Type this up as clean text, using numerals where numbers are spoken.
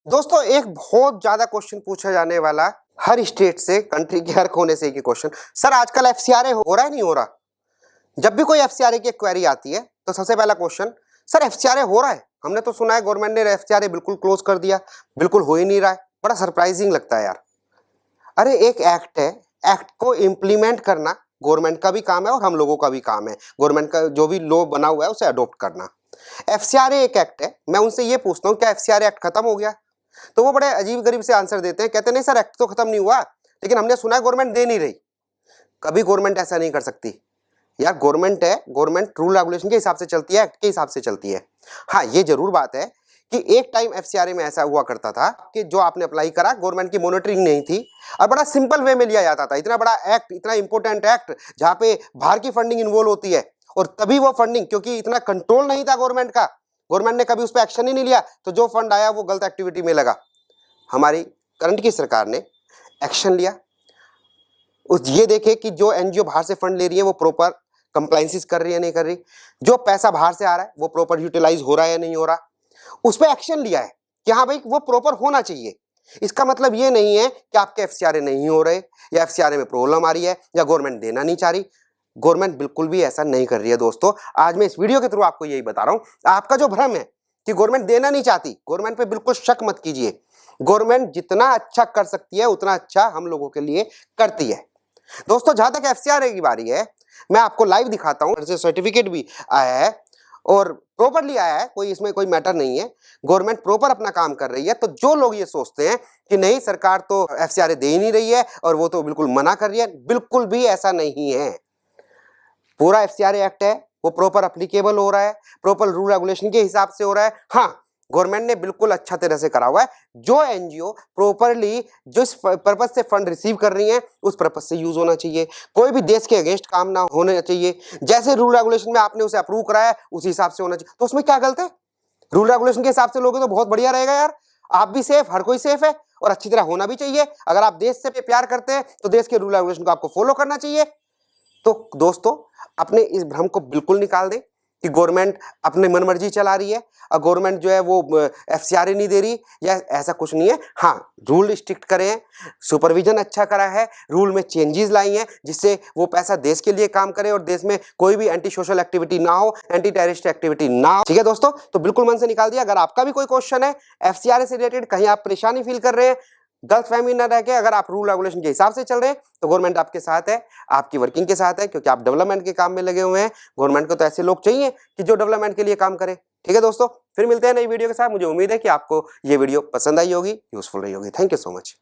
दोस्तों एक बहुत ज्यादा क्वेश्चन पूछा जाने वाला हर स्टेट से, कंट्री के हर कोने से एक ही क्वेश्चन, सर आजकल एफसीआरए हो रहा है नहीं हो रहा। जब भी कोई एफसीआरए की क्वेरी आती है तो सबसे पहला क्वेश्चन, सर एफसीआरए हो रहा है? हमने तो सुना है गवर्नमेंट ने एफसीआरए बिल्कुल क्लोज कर दिया, बिल्कुल हो ही नहीं रहा है। बड़ा सरप्राइजिंग लगता है यार। अरे एक एक्ट है, एक्ट को इम्प्लीमेंट करना गवर्नमेंट का भी काम है और हम लोगों का भी काम है। गवर्नमेंट का जो भी लॉ बना हुआ है उसे अडॉप्ट करना। एफसीआरए एक एक्ट है। मैं उनसे ये पूछता हूँ क्या एफसीआरए एक्ट खत्म हो गया? तो वो बड़े अजीब गरीब से आंसर देते हैं, कहते नहीं सर एक्ट तो खत्म नहीं हुआ, लेकिन हमने सुना है गवर्नमेंट दे नहीं रही। कभी गवर्नमेंट ऐसा नहीं कर सकती यार। गवर्नमेंट है, गवर्नमेंट रूल रेगुलेशन के हिसाब से चलती है, एक्ट के हिसाब से चलती है। हाँ ये जरूर बात है कि एक टाइम एफसीआरए में ऐसा हुआ करता था कि जो आपने अप्लाई करा गवर्नमेंट की मॉनिटरिंग नहीं थी और बड़ा सिंपल वे में लिया जाता था। इतना बड़ा एक्ट, इतना इंपॉर्टेंट एक्ट जहां पे बाहर की फंडिंग इन्वॉल्व होती है, और तभी वो फंडिंग, क्योंकि इतना कंट्रोल नहीं था गवर्नमेंट का, गवर्नमेंट ने कभी उस पर एक्शन ही नहीं लिया, तो जो फंड आया वो गलत एक्टिविटी में लगा। हमारी करंट की सरकार ने एक्शन लिया, उस ये देखे कि जो एनजीओ बाहर से फंड ले रही है वो प्रॉपर कंप्लायंसेस कर रही है नहीं कर रही, जो पैसा बाहर से आ रहा है वो प्रॉपर यूटिलाइज हो रहा है नहीं हो रहा, उस पर एक्शन लिया है कि हाँ भाई वो प्रॉपर होना चाहिए। इसका मतलब ये नहीं है कि आपके एफसीआरए नहीं हो रहे या एफसीआरए में प्रॉब्लम आ रही है या गवर्नमेंट देना नहीं चाह रही। गवर्नमेंट बिल्कुल भी ऐसा नहीं कर रही है दोस्तों। आज मैं इस वीडियो के थ्रू आपको यही बता रहा हूं। आपका जो भ्रम है कि गवर्नमेंट देना नहीं चाहती, गवर्नमेंट पे बिल्कुल शक मत कीजिए। गवर्नमेंट जितना अच्छा कर सकती है उतना अच्छा हम लोगों के लिए करती है। दोस्तों जहां तक एफसीआरए की बारी है, मैं आपको लाइव दिखाता हूं। सर्टिफिकेट भी आया है और प्रॉपरली आया है, कोई इसमें कोई मैटर नहीं है। गवर्नमेंट प्रॉपर अपना काम कर रही है। तो जो लोग ये सोचते हैं कि नहीं सरकार तो एफसीआरए दे ही नहीं रही है और वो तो बिल्कुल मना कर रही है, बिल्कुल भी ऐसा नहीं है। पूरा एफसीआरए एक्ट है वो प्रॉपर एप्लीकेबल हो रहा है, प्रॉपर रूल रेगुलेशन के हिसाब से हो रहा है। हाँ गवर्नमेंट ने बिल्कुल अच्छा तरह से करा हुआ है। जो एनजीओ प्रॉपरली जिस पर्पज से फंड रिसीव कर रही हैं उस पर्पज से यूज होना चाहिए। कोई भी देश के अगेंस्ट काम ना होना चाहिए। जैसे रूल रेगुलेशन में आपने उसे अप्रूव कराया उसी हिसाब से होना चाहिए। तो उसमें क्या गलत है? रूल रेगुलेशन के हिसाब से लोगे तो बहुत बढ़िया रहेगा यार। आप भी सेफ, हर कोई सेफ है और अच्छी तरह होना भी चाहिए। अगर आप देश से प्यार करते हैं तो देश के रूल रेगुलेशन को आपको फॉलो करना चाहिए। तो दोस्तों अपने इस भ्रम को बिल्कुल निकाल दें कि गवर्नमेंट अपनी मनमर्जी चला रही है और गवर्नमेंट जो है वो एफसीआरए नहीं दे रही, या ऐसा कुछ नहीं है। हाँ रूल स्ट्रिक्ट करे हैं, सुपरविजन अच्छा करा है, रूल में चेंजेस लाई हैं जिससे वो पैसा देश के लिए काम करे और देश में कोई भी एंटी सोशल एक्टिविटी ना हो, एंटी टेररिस्ट एक्टिविटी ना हो। ठीक है दोस्तों, तो बिल्कुल मन से निकाल दिया। अगर आपका भी कोई क्वेश्चन है एफसीआरए से रिलेटेड, कहीं आप परेशानी फील कर रहे हैं, गलतफहमी न रह के, अगर आप रूल रेगुलेशन के हिसाब से चल रहे हैं तो गवर्नमेंट आपके साथ है, आपकी वर्किंग के साथ है, क्योंकि आप डेवलपमेंट के काम में लगे हुए हैं। गवर्नमेंट को तो ऐसे लोग चाहिए कि जो डेवलपमेंट के लिए काम करे। ठीक है दोस्तों, फिर मिलते हैं नई वीडियो के साथ। मुझे उम्मीद है कि आपको ये वीडियो पसंद आई होगी, यूजफुल रही होगी। Thank you so much.